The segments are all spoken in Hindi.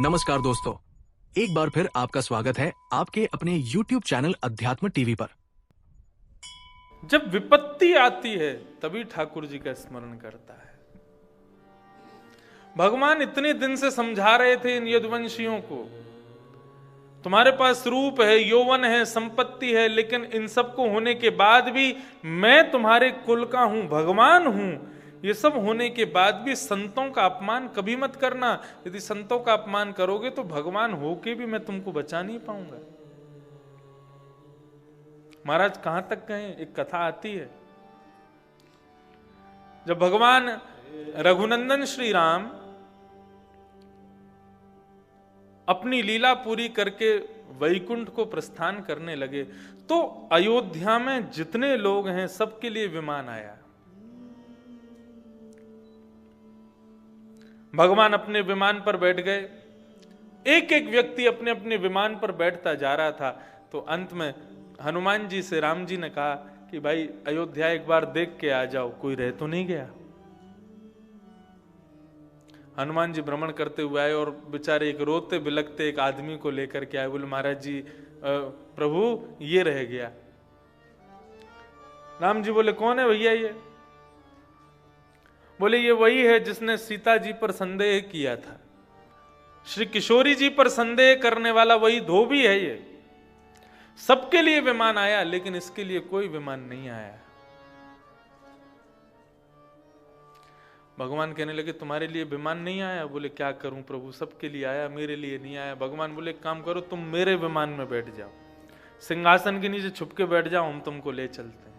नमस्कार दोस्तों, एक बार फिर आपका स्वागत है आपके अपने YouTube चैनल अध्यात्म टीवी पर। जब विपत्ति आती है तभी ठाकुर जी का स्मरण करता है। भगवान इतने दिन से समझा रहे थे इन यदुवंशियों को, तुम्हारे पास रूप है, यौवन है, संपत्ति है, लेकिन इन सबको होने के बाद भी मैं तुम्हारे कुल का हूं, भगवान हूं। ये सब होने के बाद भी संतों का अपमान कभी मत करना। यदि संतों का अपमान करोगे तो भगवान होके भी मैं तुमको बचा नहीं पाऊंगा। महाराज कहां तक गए? एक कथा आती है, जब भगवान रघुनंदन श्री राम अपनी लीला पूरी करके वैकुंठ को प्रस्थान करने लगे तो अयोध्या में जितने लोग हैं सबके लिए विमान आया। भगवान अपने विमान पर बैठ गए, एक एक व्यक्ति अपने अपने विमान पर बैठता जा रहा था। तो अंत में हनुमान जी से राम जी ने कहा कि भाई अयोध्या एक बार देख के आ जाओ, कोई रह तो नहीं गया। हनुमान जी भ्रमण करते हुए आए और बेचारे एक रोते बिलखते एक आदमी को लेकर के आए। बोले महाराज जी, प्रभु ये रह गया। राम जी बोले कौन है भैया ये? बोले ये वही है जिसने सीता जी पर संदेह किया था। श्री किशोरी जी पर संदेह करने वाला वही धोबी है। ये सबके लिए विमान आया लेकिन इसके लिए कोई विमान नहीं आया। भगवान कहने लगे तुम्हारे लिए विमान नहीं आया? बोले क्या करूं प्रभु, सबके लिए आया, मेरे लिए नहीं आया। भगवान बोले काम करो, तुम मेरे विमान में बैठ जाओ, सिंहासन के नीचे छुप के बैठ जाओ, हम तुमको ले चलते हैं।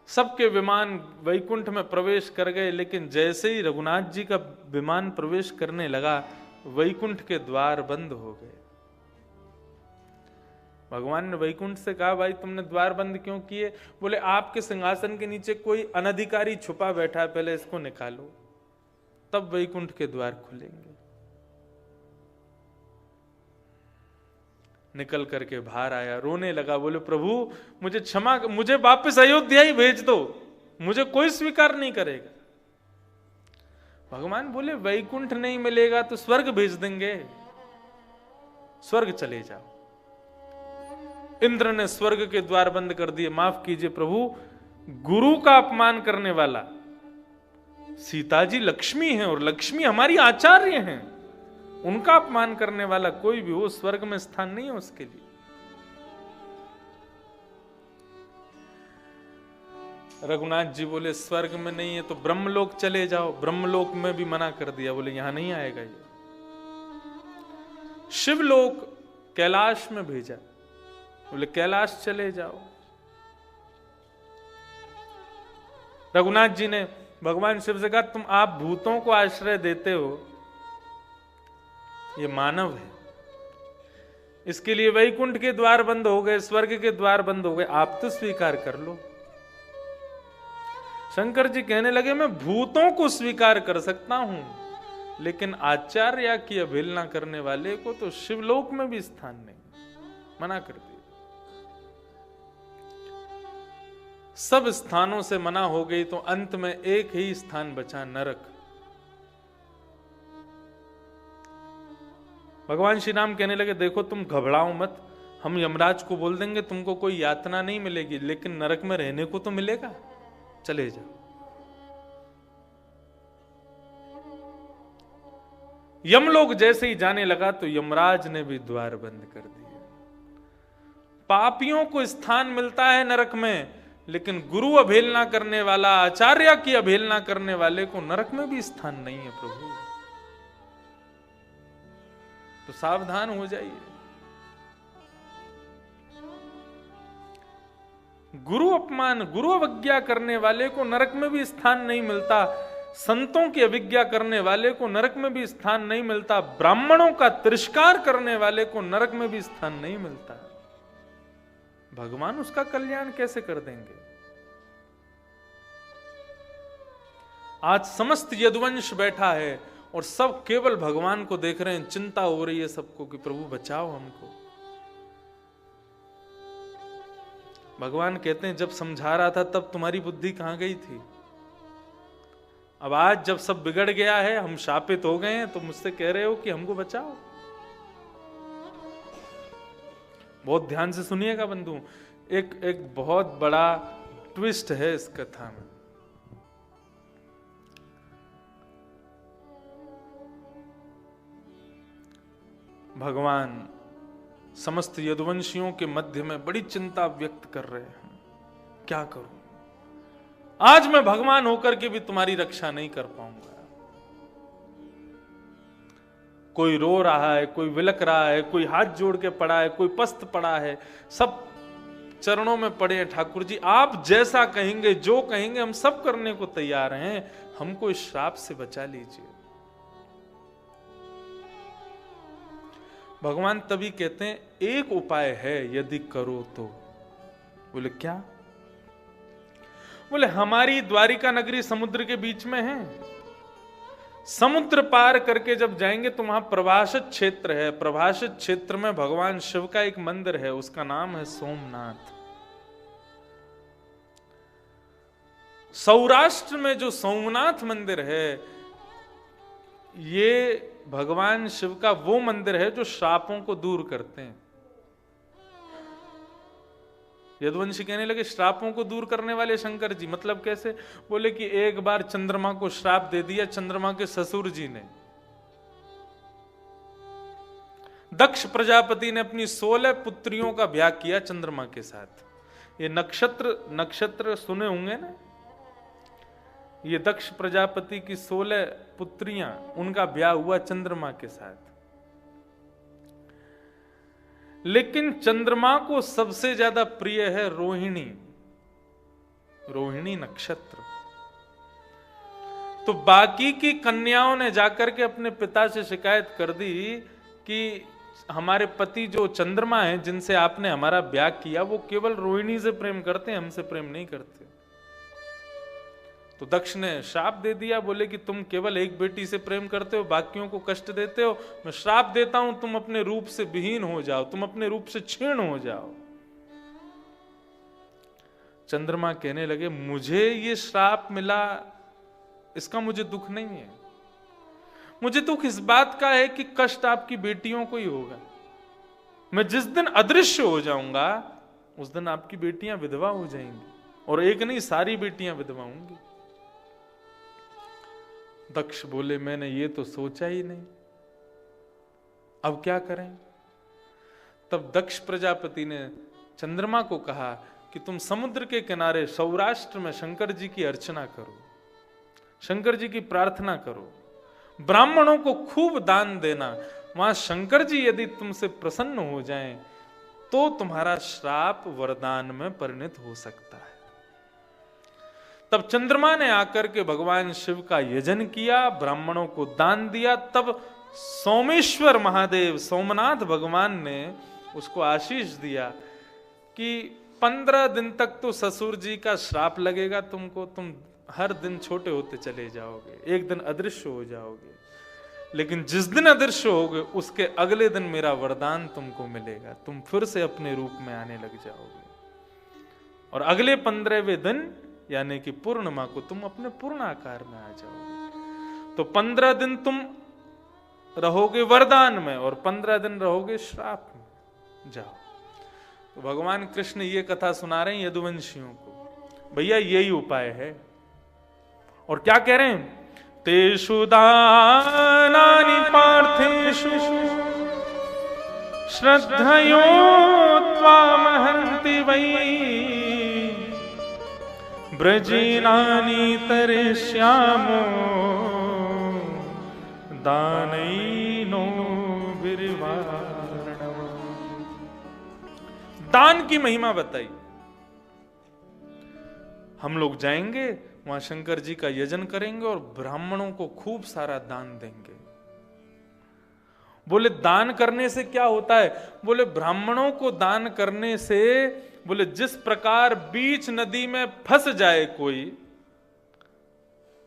सबके विमान वैकुंठ में प्रवेश कर गए, लेकिन जैसे ही रघुनाथ जी का विमान प्रवेश करने लगा वैकुंठ के द्वार बंद हो गए। भगवान ने वैकुंठ से कहा भाई तुमने द्वार बंद क्यों किए? बोले आपके सिंहासन के नीचे कोई अनधिकारी छुपा बैठा है, पहले इसको निकालो, तब वैकुंठ के द्वार खुलेंगे। निकल करके बाहर आया, रोने लगा। बोले प्रभु मुझे क्षमा, मुझे वापस अयोध्या ही भेज दो, मुझे कोई स्वीकार नहीं करेगा। भगवान बोले वैकुंठ नहीं मिलेगा तो स्वर्ग भेज देंगे, स्वर्ग चले जाओ। इंद्र ने स्वर्ग के द्वार बंद कर दिए। माफ कीजिए प्रभु, गुरु का अपमान करने वाला, सीता जी लक्ष्मी हैं और लक्ष्मी हमारी आचार्य हैं, उनका अपमान करने वाला कोई भी हो स्वर्ग में स्थान नहीं है उसके लिए। रघुनाथ जी बोले स्वर्ग में नहीं है तो ब्रह्मलोक चले जाओ। ब्रह्मलोक में भी मना कर दिया, बोले यहां नहीं आएगा ये। शिवलोक कैलाश में भेजा, बोले कैलाश चले जाओ। रघुनाथ जी ने भगवान शिव से कहा तुम आप भूतों को आश्रय देते हो, ये मानव है, इसके लिए वैकुंठ के द्वार बंद हो गए, स्वर्ग के द्वार बंद हो गए, आप तो स्वीकार कर लो। शंकर जी कहने लगे मैं भूतों को स्वीकार कर सकता हूं, लेकिन आचार्य की अवहेलना करने वाले को तो शिवलोक में भी स्थान नहीं, मना कर दिया। सब स्थानों से मना हो गई तो अंत में एक ही स्थान बचा, नरक। भगवान श्री राम कहने लगे देखो तुम घबराओ मत, हम यमराज को बोल देंगे तुमको कोई यातना नहीं मिलेगी, लेकिन नरक में रहने को तो मिलेगा, चले जाओ। यमलोक जैसे ही जाने लगा तो यमराज ने भी द्वार बंद कर दिए। पापियों को स्थान मिलता है नरक में, लेकिन गुरु अवहेलना करने वाला, आचार्य की अवहेलना करने वाले को नरक में भी स्थान नहीं है प्रभु। तो सावधान हो जाइए। गुरु अपमान, गुरु अवज्ञा करने वाले को नरक में भी स्थान नहीं मिलता, संतों की अवज्ञा करने वाले को नरक में भी स्थान नहीं मिलता, ब्राह्मणों का तिरस्कार करने वाले को नरक में भी स्थान नहीं मिलता। भगवान उसका कल्याण कैसे कर देंगे? आज समस्त यदुवंश बैठा है और सब केवल भगवान को देख रहे हैं, चिंता हो रही है सबको कि प्रभु बचाओ हमको। भगवान कहते हैं जब समझा रहा था तब तुम्हारी बुद्धि कहां गई थी? अब आज जब सब बिगड़ गया है, हम शापित हो गए हैं, तो मुझसे कह रहे हो कि हमको बचाओ। बहुत ध्यान से सुनिएगा बंधु, एक बहुत बड़ा ट्विस्ट है इस कथा में। भगवान समस्त यदुवंशियों के मध्य में बड़ी चिंता व्यक्त कर रहे हैं, क्या करूं, आज मैं भगवान होकर के भी तुम्हारी रक्षा नहीं कर पाऊंगा। कोई रो रहा है, कोई विलक रहा है, कोई हाथ जोड़ के पड़ा है, कोई पस्त पड़ा है, सब चरणों में पड़े हैं। ठाकुर जी आप जैसा कहेंगे, जो कहेंगे हम सब करने को तैयार हैं, हमको इस श्राप से बचा लीजिए। भगवान तभी कहते हैं एक उपाय है यदि करो तो। बोले क्या? बोले हमारी द्वारिका नगरी समुद्र के बीच में है, समुद्र पार करके जब जाएंगे तो वहां प्रभाषित क्षेत्र है। प्रभाषित क्षेत्र में भगवान शिव का एक मंदिर है, उसका नाम है सोमनाथ। सौराष्ट्र में जो सोमनाथ मंदिर है, ये भगवान शिव का वो मंदिर है जो श्रापों को दूर करते हैं। यदुवंशी कहने लगे श्रापों को दूर करने वाले शंकर जी, मतलब कैसे? बोले कि एक बार चंद्रमा को श्राप दे दिया चंद्रमा के ससुर जी ने। दक्ष प्रजापति ने अपनी 16 पुत्रियों का ब्याह किया चंद्रमा के साथ। ये नक्षत्र सुने होंगे ना, ये दक्ष प्रजापति की 16 पुत्रियां, उनका ब्याह हुआ चंद्रमा के साथ। लेकिन चंद्रमा को सबसे ज्यादा प्रिय है रोहिणी, रोहिणी नक्षत्र। तो बाकी की कन्याओं ने जाकर के अपने पिता से शिकायत कर दी कि हमारे पति जो चंद्रमा हैं, जिनसे आपने हमारा ब्याह किया, वो केवल रोहिणी से प्रेम करते हैं, हमसे प्रेम नहीं करते। तो दक्ष ने श्राप दे दिया, बोले कि तुम केवल एक बेटी से प्रेम करते हो, बाकियों को कष्ट देते हो। मैं श्राप देता हूं, तुम अपने रूप से विहीन हो जाओ, तुम अपने रूप से क्षीण हो जाओ। चंद्रमा कहने लगे मुझे ये श्राप मिला, इसका मुझे दुख नहीं है। मुझे दुख इस बात का है कि कष्ट आपकी बेटियों को ही होगा। मैं जिस दिन अदृश्य हो जाऊंगा उस दिन आपकी बेटियां विधवा हो जाएंगी, और एक नहीं सारी बेटियां विधवा होंगी। दक्ष बोले मैंने ये तो सोचा ही नहीं, अब क्या करें? तब दक्ष प्रजापति ने चंद्रमा को कहा कि तुम समुद्र के किनारे सौराष्ट्र में शंकर जी की अर्चना करो, शंकर जी की प्रार्थना करो, ब्राह्मणों को खूब दान देना। वहां शंकर जी यदि तुमसे प्रसन्न हो जाएं तो तुम्हारा श्राप वरदान में परिणत हो सकता है। तब चंद्रमा ने आकर के भगवान शिव का यजन किया, ब्राह्मणों को दान दिया। तब सोमेश्वर महादेव सोमनाथ भगवान ने उसको आशीष दिया कि 15 दिन तक तो ससुर जी का श्राप लगेगा तुमको, तुम हर दिन छोटे होते चले जाओगे, एक दिन अदृश्य हो जाओगे, लेकिन जिस दिन अदृश्य होगे उसके अगले दिन मेरा वरदान तुमको मिलेगा, तुम फिर से अपने रूप में आने लग जाओगे, और अगले 15वें दिन यानी कि पूर्णिमा को तुम अपने पूर्ण आकार में आ जाओगे। तो 15 दिन तुम रहोगे वरदान में और 15 दिन रहोगे श्राप में। जाओ। तो भगवान कृष्ण ये कथा सुना रहे हैं यदुवंशियों को, भैया यही उपाय है। और क्या कह रहे हैं? तेषु दानानि पार्थेषु श्रद्धयो त्वामहन्ति वै ब्रजीनानि तरिष्यामो दानैनो विर्वाणम्। दान की महिमा बताई। हम लोग जाएंगे वहां शंकर जी का यजन करेंगे और ब्राह्मणों को खूब सारा दान देंगे। बोले दान करने से क्या होता है? बोले ब्राह्मणों को दान करने से, बोले जिस प्रकार बीच नदी में फंस जाए कोई,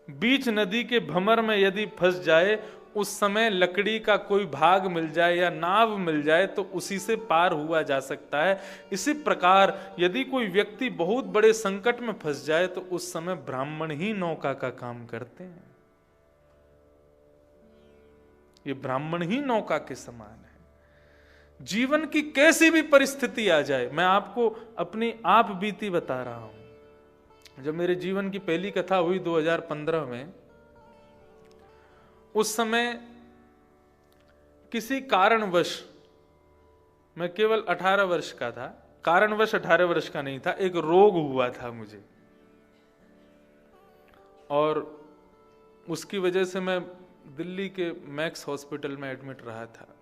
बीच नदी के भंवर में यदि फंस जाए, उस समय लकड़ी का कोई भाग मिल जाए या नाव मिल जाए तो उसी से पार हुआ जा सकता है। इसी प्रकार यदि कोई व्यक्ति बहुत बड़े संकट में फंस जाए तो उस समय ब्राह्मण ही नौका का काम करते हैं। ये ब्राह्मण ही नौका के समान है। जीवन की कैसी भी परिस्थिति आ जाए, मैं आपको अपनी आप बीती बता रहा हूं। जब मेरे जीवन की पहली कथा हुई 2015 में, उस समय किसी कारणवश, मैं केवल 18 वर्ष का था, कारणवश 18 वर्ष का नहीं था, एक रोग हुआ था मुझे, और उसकी वजह से मैं दिल्ली के मैक्स हॉस्पिटल में एडमिट रहा था।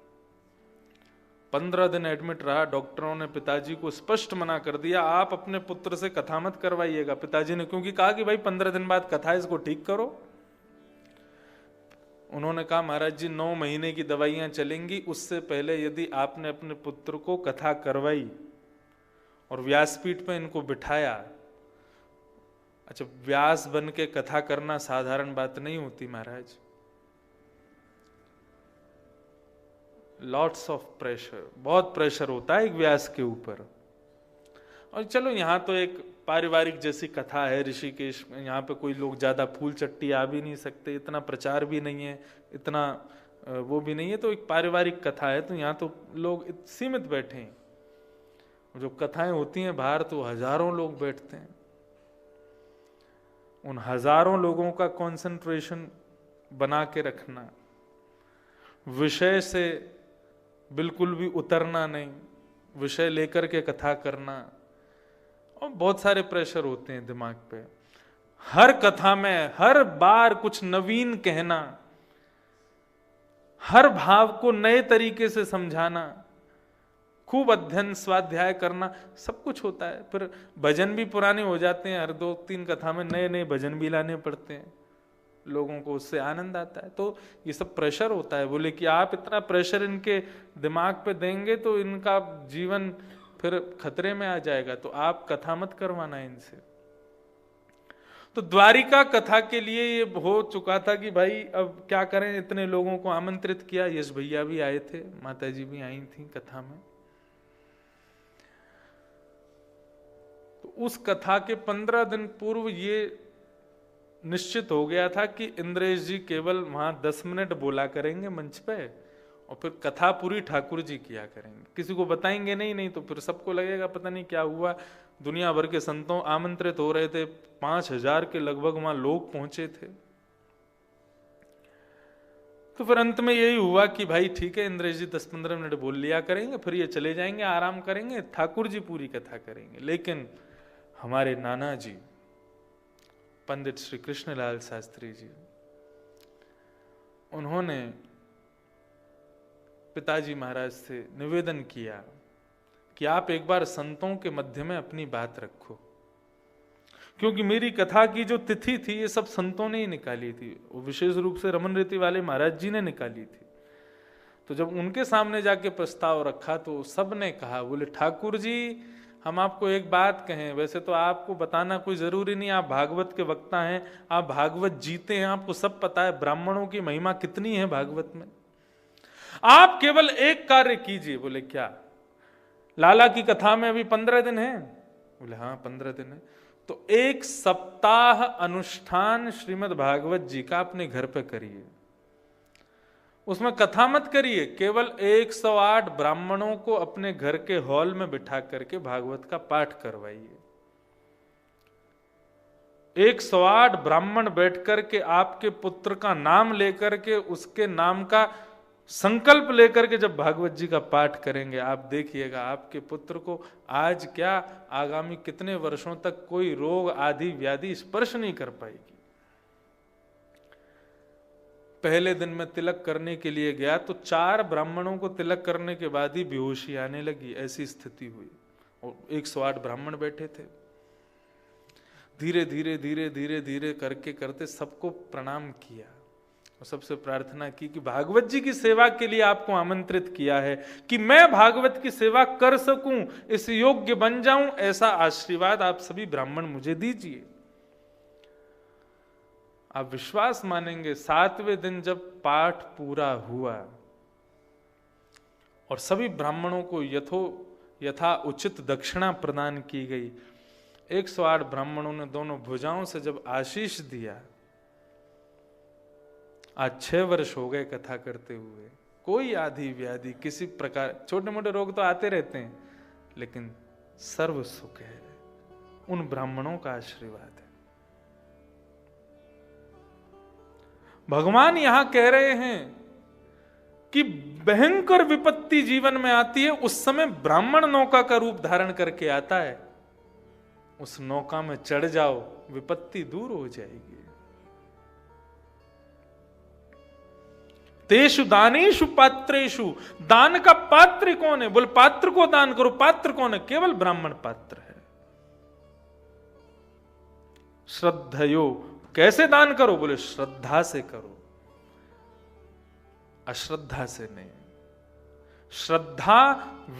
15 दिन एडमिट रहा। डॉक्टरों ने पिताजी को स्पष्ट मना कर दिया, आप अपने पुत्र से कथा मत करवाइएगा। पिताजी ने क्योंकि कहा कि भाई 15 दिन बाद कथा, इसको ठीक करो। उन्होंने कहा महाराज जी 9 महीने की दवाइयां चलेंगी, उससे पहले यदि आपने अपने पुत्र को कथा करवाई और व्यासपीठ पे इनको बिठाया। अच्छा, व्यास बन के कथा करना साधारण बात नहीं होती महाराज। लॉट्स ऑफ प्रेशर, बहुत प्रेशर होता है एक व्यास के ऊपर। और चलो यहाँ तो एक पारिवारिक जैसी कथा है ऋषिकेश में, यहाँ पे कोई लोग ज्यादा फूल चट्टी आ भी नहीं सकते, इतना प्रचार भी नहीं है, इतना वो भी नहीं है, तो एक पारिवारिक कथा है, तो यहाँ तो लोग सीमित बैठे हैं। जो कथाएं होती हैं बाहर तो हजारों लोग बैठते हैं। उन हजारों लोगों का कंसंट्रेशन बना के रखना, विषय से बिल्कुल भी उतरना नहीं, विषय लेकर के कथा करना, और बहुत सारे प्रेशर होते हैं दिमाग पे। हर कथा में हर बार कुछ नवीन कहना, हर भाव को नए तरीके से समझाना, खूब अध्ययन स्वाध्याय करना, सब कुछ होता है। फिर भजन भी पुराने हो जाते हैं, हर 2-3 कथा में नए नए भजन भी लाने पड़ते हैं, लोगों को उससे आनंद आता है। तो ये सब प्रेशर होता है। बोले कि आप इतना प्रेशर इनके दिमाग पे देंगे तो इनका जीवन फिर खतरे में आ जाएगा, तो आप कथा मत करवाना इनसे। तो द्वारिका कथा के लिए ये हो चुका था कि भाई अब क्या करें, इतने लोगों को आमंत्रित किया, यश भैया भी आए थे, माता जी भी आई थी कथा में। तो उस कथा के 15 दिन पूर्व ये निश्चित हो गया था कि इंद्रेश जी केवल वहां 10 मिनट बोला करेंगे मंच पे, और फिर कथा पूरी ठाकुर जी किया करेंगे, किसी को बताएंगे नहीं तो फिर सबको लगेगा पता नहीं क्या हुआ। दुनिया भर के संतों आमंत्रित हो रहे थे, 5000 के लगभग वहां लोग पहुंचे थे। तो फिर अंत में यही हुआ कि भाई ठीक है, इंद्रेश जी 10-15 मिनट बोल लिया करेंगे, फिर ये चले जाएंगे, आराम करेंगे, ठाकुर जी पूरी कथा करेंगे। लेकिन हमारे नाना जी पंडित श्री कृष्णलाल शास्त्री जी, उन्होंने पिताजी महाराज से निवेदन किया कि आप एक बार संतों के मध्य में अपनी बात रखो, क्योंकि मेरी कथा की जो तिथि थी ये सब संतों ने ही निकाली थी, वो विशेष रूप से रमन रीति वाले महाराज जी ने निकाली थी। तो जब उनके सामने जाके प्रस्ताव रखा तो सब ने कहा, बोले ठाकुर जी हम आपको एक बात कहें, वैसे तो आपको बताना कोई जरूरी नहीं, आप भागवत के वक्ता हैं, आप भागवत जीते हैं, आपको सब पता है ब्राह्मणों की महिमा कितनी है भागवत में। आप केवल एक कार्य कीजिए। बोले क्या? लाला की कथा में अभी 15 दिन है। बोले हाँ 15 दिन है। तो 1 सप्ताह अनुष्ठान श्रीमद् भागवत जी का अपने घर पे करिए, उसमें कथा मत करिए, केवल 108 ब्राह्मणों को अपने घर के हॉल में बिठा करके भागवत का पाठ करवाइए। 108 ब्राह्मण बैठ करके आपके पुत्र का नाम लेकर के, उसके नाम का संकल्प लेकर के जब भागवत जी का पाठ करेंगे, आप देखिएगा आपके पुत्र को आज क्या आगामी कितने वर्षों तक कोई रोग आदि व्याधि स्पर्श नहीं कर पाएगी। पहले दिन में तिलक करने के लिए गया तो 4 ब्राह्मणों को तिलक करने के बाद ही बेहोशी आने लगी, ऐसी स्थिति हुई, और 108 ब्राह्मण बैठे थे। धीरे धीरे धीरे धीरे धीरे करके करते सबको प्रणाम किया और सबसे प्रार्थना की कि भागवत जी की सेवा के लिए आपको आमंत्रित किया है कि मैं भागवत की सेवा कर सकूं, इस योग्य बन जाऊं, ऐसा आशीर्वाद आप सभी ब्राह्मण मुझे दीजिए। आप विश्वास मानेंगे 7वें दिन जब पाठ पूरा हुआ और सभी ब्राह्मणों को यथा उचित दक्षिणा प्रदान की गई, 108 ब्राह्मणों ने दोनों भुजाओं से जब आशीष दिया, आज 6 वर्ष हो गए कथा करते हुए, कोई आदि व्याधि किसी प्रकार, छोटे मोटे रोग तो आते रहते हैं, लेकिन सर्व सुख है, उन ब्राह्मणों का आशीर्वाद है। भगवान यहां कह रहे हैं कि भयंकर विपत्ति जीवन में आती है, उस समय ब्राह्मण नौका का रूप धारण करके आता है, उस नौका में चढ़ जाओ, विपत्ति दूर हो जाएगी। तेषु दानेषु पात्रेषु, दान का पात्र कौन है? बोले पात्र को दान करो। पात्र कौन है? केवल ब्राह्मण पात्र है। श्रद्धयो, कैसे दान करो? बोले श्रद्धा से करो, अश्रद्धा से नहीं। श्रद्धा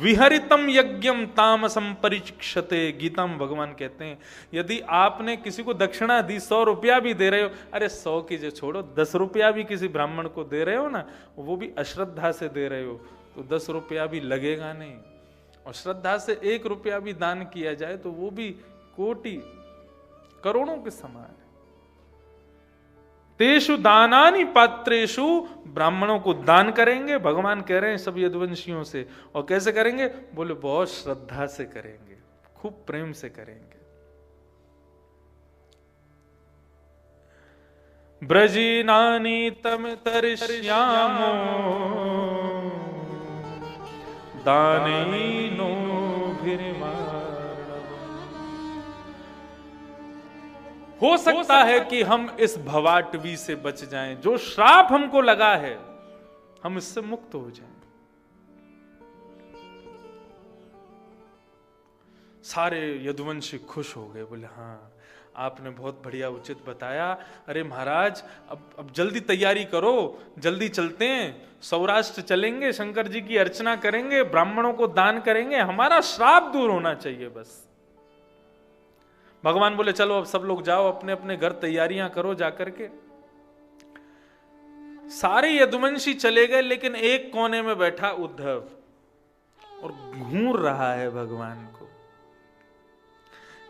विहरितम यज्ञम तामसम परिचिक्षते, गीता में भगवान कहते हैं यदि आपने किसी को दक्षिणा दी, 100 रुपया भी दे रहे हो, अरे 100 की जो छोड़ो, 10 रुपया भी किसी ब्राह्मण को दे रहे हो ना, वो भी अश्रद्धा से दे रहे हो, तो 10 रुपया भी लगेगा नहीं। और श्रद्धा से 1 रुपया भी दान किया जाए तो वो भी कोटि करोड़ों के समान है। तेषु दानानि पात्रेषु, ब्राह्मणों को दान करेंगे, भगवान कह रहे हैं सब यदुवंशियों से। और कैसे करेंगे? बोले बहुत श्रद्धा से करेंगे, खूब प्रेम से करेंगे। ब्रजीनानि तम तरिष्यामो दानैनो भिर्माणवम्। हो सकता है कि हम इस भवाटवी से बच जाएं, जो श्राप हमको लगा है हम इससे मुक्त हो जाएं। सारे यदुवंशी खुश हो गए, बोले हाँ आपने बहुत बढ़िया उचित बताया। अरे महाराज अब जल्दी तैयारी करो, जल्दी चलते हैं, सौराष्ट्र चलेंगे, शंकर जी की अर्चना करेंगे, ब्राह्मणों को दान करेंगे, हमारा श्राप दूर होना चाहिए बस। भगवान बोले चलो अब सब लोग जाओ अपने अपने घर, तैयारियां करो जाकर के। सारे यदुवंशी चले गए, लेकिन एक कोने में बैठा उद्धव और घूर रहा है भगवान को।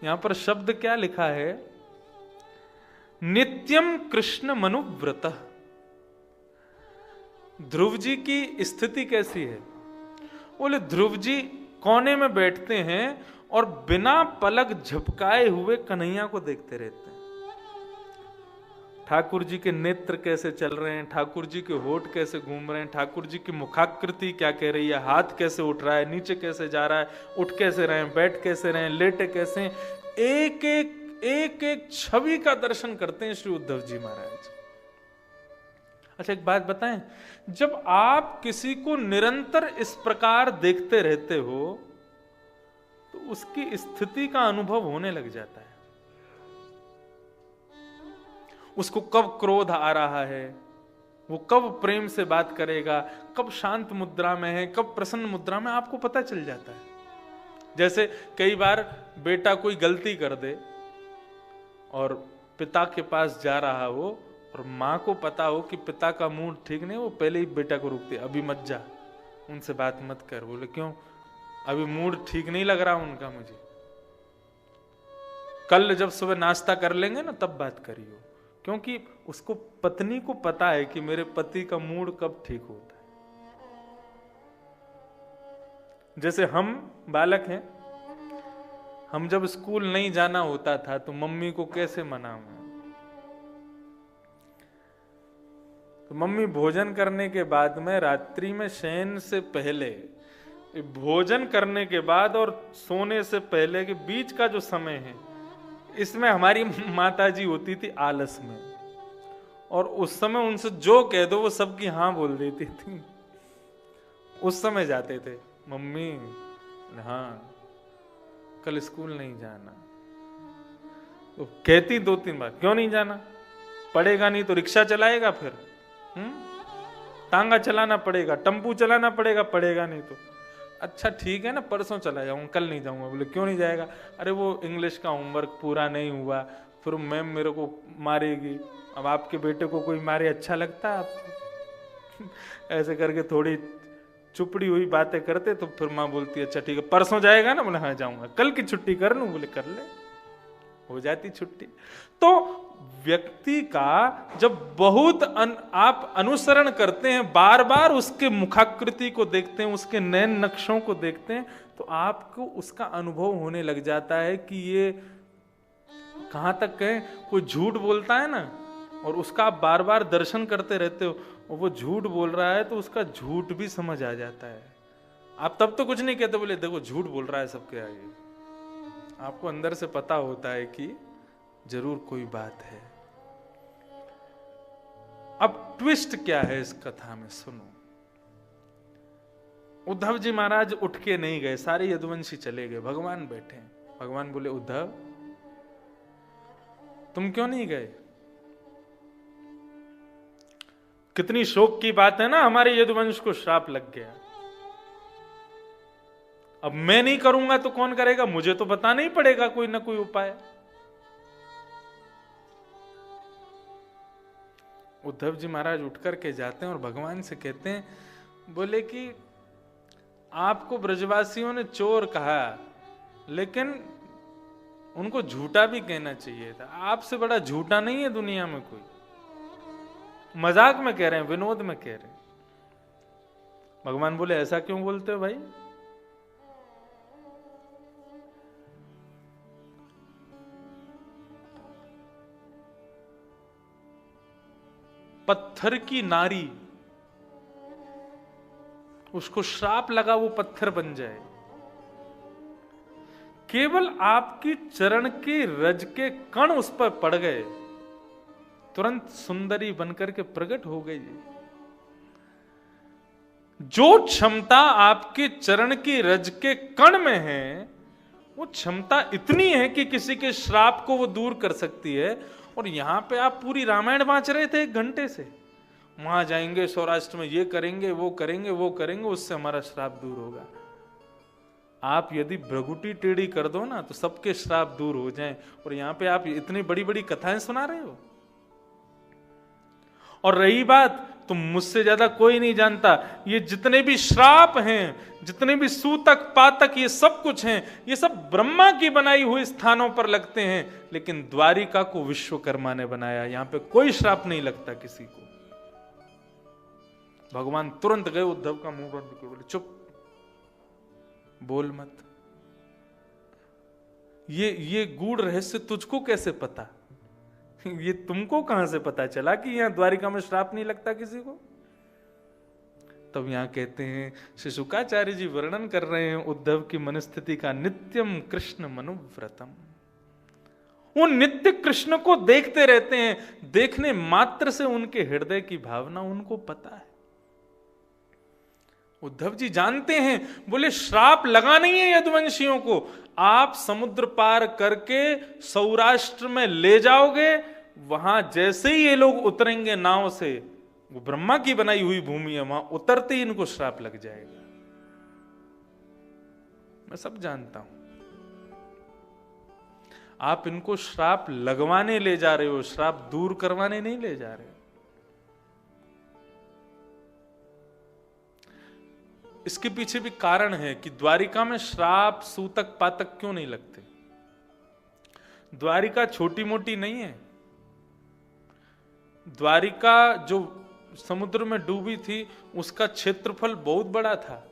यहां पर शब्द क्या लिखा है? नित्यम कृष्ण मनुव्रत। ध्रुव जी की स्थिति कैसी है? बोले ध्रुव जी कोने में बैठते हैं और बिना पलक झपकाए हुए कन्हैया को देखते रहते हैं। ठाकुर जी के नेत्र कैसे चल रहे हैं, ठाकुर जी के होठ कैसे घूम रहे हैं, ठाकुर जी की मुखाकृति क्या कह रही है, हाथ कैसे उठ रहा है, नीचे कैसे जा रहा है, उठ कैसे रहे हैं, बैठ कैसे रहे हैं, लेटे कैसे हैं, एक एक छवि का दर्शन करते हैं श्री उद्धव जी महाराज। अच्छा एक बात बताएं, जब आप किसी को निरंतर इस प्रकार देखते रहते हो तो उसकी स्थिति का अनुभव होने लग जाता है। उसको कब क्रोध आ रहा है, वो कब प्रेम से बात करेगा, कब शांत मुद्रा में है, कब प्रसन्न मुद्रा में, आपको पता चल जाता है। जैसे कई बार बेटा कोई गलती कर दे और पिता के पास जा रहा हो और माँ को पता हो कि पिता का मूड ठीक नहीं, वो पहले ही बेटा को रोकते, अभी मत जा, उनसे बात मत कर। बोले क्यों? अभी मूड ठीक नहीं लग रहा उनका मुझे, कल जब सुबह नाश्ता कर लेंगे ना तब बात करियो। क्योंकि उसको पत्नी को पता है कि मेरे पति का मूड कब ठीक होता है। जैसे हम बालक हैं, हम जब स्कूल नहीं जाना होता था तो मम्मी को कैसे मनाऊं? तो मम्मी भोजन करने के बाद में रात्रि में शयन से पहले, भोजन करने के बाद और सोने से पहले के बीच का जो समय है, इसमें हमारी माताजी होती थी आलस में, और उस समय उनसे जो कह दो वो सबकी हाँ बोल देती थी। उस समय जाते थे, मम्मी हाँ कल स्कूल नहीं जाना, तो कहती 2-3 बार, क्यों नहीं जाना? पड़ेगा नहीं तो रिक्शा चलाएगा, फिर तांगा चलाना पड़ेगा, टेम्पू चलाना पड़ेगा, पड़ेगा नहीं तो अच्छा ठीक है ना परसों चला जाऊंगा, कल नहीं जाऊंगा। बोले क्यों नहीं जाएगा? अरे वो इंग्लिश का होमवर्क पूरा नहीं हुआ, फिर मैम मेरे को मारेगी। अब आपके बेटे को कोई मारे अच्छा लगता है आपको? ऐसे करके थोड़ी चुपड़ी हुई बातें करते तो फिर माँ बोलती है अच्छा ठीक है, परसों जाएगा ना? बोले हाँ जाऊंगा। कल की छुट्टी कर लूं? बोले कर ले, हो जाती छुट्टी। तो व्यक्ति का जब बहुत आप अनुसरण करते हैं, बार बार उसके मुखाकृति को देखते हैं, उसके नैन नक्शों को देखते हैं, तो आपको उसका अनुभव होने लग जाता है कि ये कहां तक कहें, कोई झूठ बोलता है ना और उसका आप बार बार दर्शन करते रहते हो और वो झूठ बोल रहा है तो उसका झूठ भी समझ आ जाता है। आप तब तो कुछ नहीं कहते, बोले देखो झूठ बोल रहा है सबके आगे, आपको अंदर से पता होता है कि जरूर कोई बात है। अब ट्विस्ट क्या है इस कथा में सुनो। उद्धव जी महाराज उठ के नहीं गए, सारे यदुवंशी चले गए, भगवान बैठे। भगवान बोले उद्धव तुम क्यों नहीं गए? कितनी शोक की बात है ना, हमारे यदुवंश को श्राप लग गया। अब मैं नहीं करूंगा तो कौन करेगा? मुझे तो बताना ही पड़ेगा कोई ना कोई उपाय। उद्धव जी महाराज उठ करके जाते हैं और भगवान से कहते हैं, बोले कि आपको ब्रजवासियों ने चोर कहा, लेकिन उनको झूठा भी कहना चाहिए था। आपसे बड़ा झूठा नहीं है दुनिया में कोई। मजाक में कह रहे हैं, विनोद में कह रहे हैं। भगवान बोले ऐसा क्यों बोलते हो भाई? पत्थर की नारी, उसको श्राप लगा वो पत्थर बन जाए। केवल आपकी चरण के रज के कण उस पर पड़ गए, तुरंत सुंदरी बनकर के प्रकट हो गई। जो क्षमता आपके चरण की रज के कण में है, वो क्षमता इतनी है कि किसी के श्राप को वो दूर कर सकती है। और यहां पे आप पूरी रामायण बांच रहे थे 1 घंटे से, वहां जाएंगे सौराष्ट्र में ये करेंगे वो करेंगे वो करेंगे, उससे हमारा श्राप दूर होगा। आप यदि भ्रगुटी टेढ़ी कर दो ना तो सबके श्राप दूर हो जाएं, और यहां पे आप इतनी बड़ी बड़ी कथाएं सुना रहे हो। और रही बात, तुम मुझसे ज्यादा कोई नहीं जानता, ये जितने भी श्राप हैं, जितने भी सूतक पातक, ये सब कुछ हैं, ये सब ब्रह्मा की बनाई हुई स्थानों पर लगते हैं, लेकिन द्वारिका को विश्वकर्मा ने बनाया, यहां पे कोई श्राप नहीं लगता किसी को। भगवान तुरंत गए, उद्धव का मुंह बंद करके बोले चुप, बोल मत। ये गूढ़ रहस्य तुझको कैसे पता? ये तुमको कहां से पता चला कि यहां द्वारिका में श्राप नहीं लगता किसी को? तब यहां कहते हैं, श्री शुकाचार्य जी वर्णन कर रहे हैं उद्धव की मनस्थिति का, नित्यम कृष्ण मनुव्रतम। वो नित्य कृष्ण को देखते रहते हैं, देखने मात्र से उनके हृदय की भावना उनको पता है। उद्धव जी जानते हैं, बोले श्राप लगा नहीं है यदुवंशियों को, आप समुद्र पार करके सौराष्ट्र में ले जाओगे, वहां जैसे ही ये लोग उतरेंगे नाव से, वो ब्रह्मा की बनाई हुई भूमि है, वहां उतरते ही इनको श्राप लग जाएगा। मैं सब जानता हूं। आप इनको श्राप लगवाने ले जा रहे हो, श्राप दूर करवाने नहीं ले जा रहे हो। इसके पीछे भी कारण है कि द्वारिका में श्राप सूतक पातक क्यों नहीं लगते। द्वारिका छोटी मोटी नहीं है। द्वारिका जो समुद्र में डूबी थी, उसका क्षेत्रफल बहुत बड़ा था।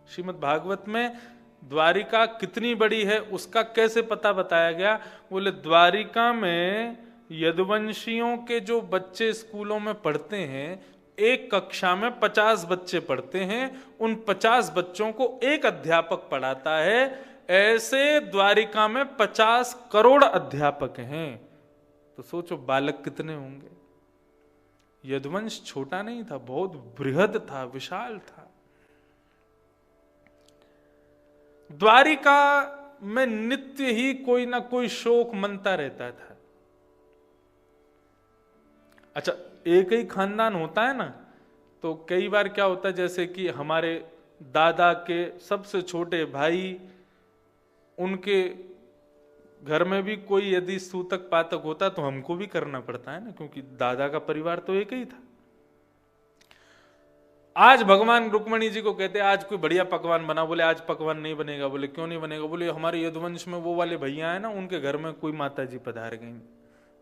श्रीमद् भागवत में द्वारिका कितनी बड़ी है उसका कैसे पता बताया गया? बोले द्वारिका में यदुवंशियों के जो बच्चे स्कूलों में पढ़ते हैं, एक कक्षा में 50 बच्चे पढ़ते हैं, उन 50 बच्चों को एक अध्यापक पढ़ाता है। ऐसे द्वारिका में 50 करोड़ अध्यापक हैं, तो सोचो बालक कितने होंगे। यदुवंश छोटा नहीं था, बहुत बृहद था, विशाल था। द्वारिका में नित्य ही कोई ना कोई शोक मनता रहता था। अच्छा, एक ही खानदान होता है ना, तो कई बार क्या होता है, जैसे कि हमारे दादा के सबसे छोटे भाई, उनके घर में भी कोई यदि सूतक पातक होता तो हमको भी करना पड़ता है ना, क्योंकि दादा का परिवार तो एक ही था। आज भगवान रुक्मणी जी को कहते आज कोई बढ़िया पकवान बना, बोले आज पकवान नहीं बनेगा। बोले क्यों नहीं बनेगा? बोले हमारे यदुवंश में वो वाले भैया है ना, उनके घर में कोई माता जी पधार गई।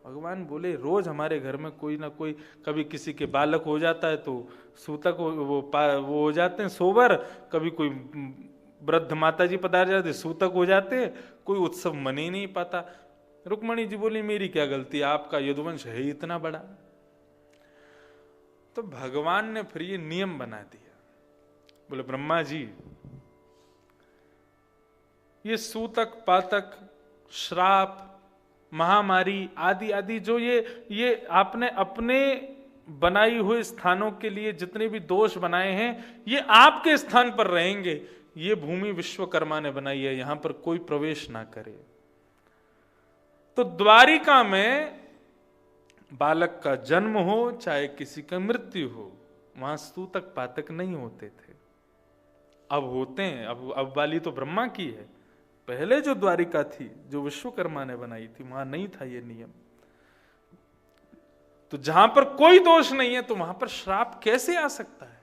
भगवान बोले रोज हमारे घर में कोई ना कोई, कभी किसी के बालक हो जाता है तो सूतक वो हो जाते हैं सोबर, कभी कोई वृद्ध माता जी पधार जाते सूतक हो जाते, कोई उत्सव मन ही नहीं पाता। रुक्मणी जी बोली मेरी क्या गलती, आपका यदुवंश है ही इतना बड़ा। तो भगवान ने फिर ये नियम बना दिया, बोले ब्रह्मा जी ये सूतक पातक श्राप महामारी आदि आदि जो ये आपने अपने बनाई हुए स्थानों के लिए जितने भी दोष बनाए हैं ये आपके स्थान पर रहेंगे। ये भूमि विश्वकर्मा ने बनाई है, यहां पर कोई प्रवेश ना करे। तो द्वारिका में बालक का जन्म हो चाहे किसी का मृत्यु हो, वहां सूतक पातक नहीं होते थे। अब होते हैं, अब वाली तो ब्रह्मा की है। पहले जो द्वारिका थी जो विश्वकर्मा ने बनाई थी वहां नहीं था ये नियम। तो जहां पर कोई दोष नहीं है तो वहां पर श्राप कैसे आ सकता है?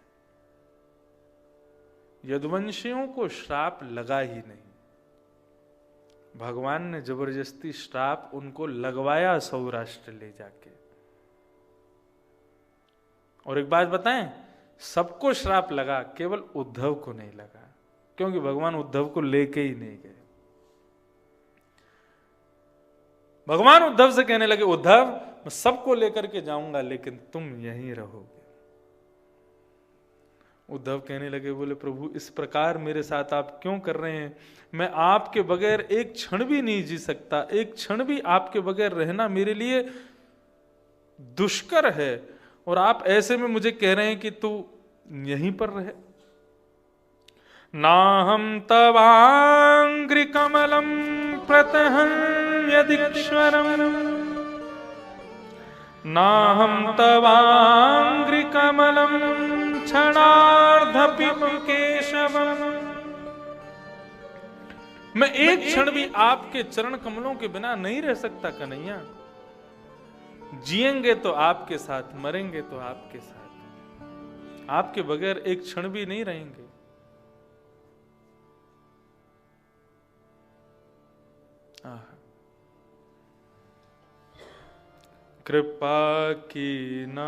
यदुवंशियों को श्राप लगा ही नहीं, भगवान ने जबरदस्ती श्राप उनको लगवाया सौराष्ट्र ले जाके। और एक बात बताएं, सबको श्राप लगा, केवल उद्धव को नहीं लगा, क्योंकि भगवान उद्धव को लेके ही नहीं गए। भगवान उद्धव से कहने लगे उद्धव मैं सबको लेकर के जाऊंगा लेकिन तुम यहीं रहोगे। उद्धव कहने लगे बोले प्रभु इस प्रकार मेरे साथ आप क्यों कर रहे हैं? मैं आपके बगैर एक क्षण भी नहीं जी सकता, एक क्षण भी आपके बगैर रहना मेरे लिए दुष्कर है, और आप ऐसे में मुझे कह रहे हैं कि तू यहीं पर रहे। नाहं तवांग्रि कमलम प्रतहन्यदीश्वरम नाहं तवांग्रि कमलम क्षणार्धपि केशवम। मैं एक क्षण भी आपके चरण कमलों के बिना नहीं रह सकता कन्हैया। जिएंगे तो आपके साथ, मरेंगे तो आपके साथ, आपके बगैर एक क्षण भी नहीं रहेंगे। कृपा की न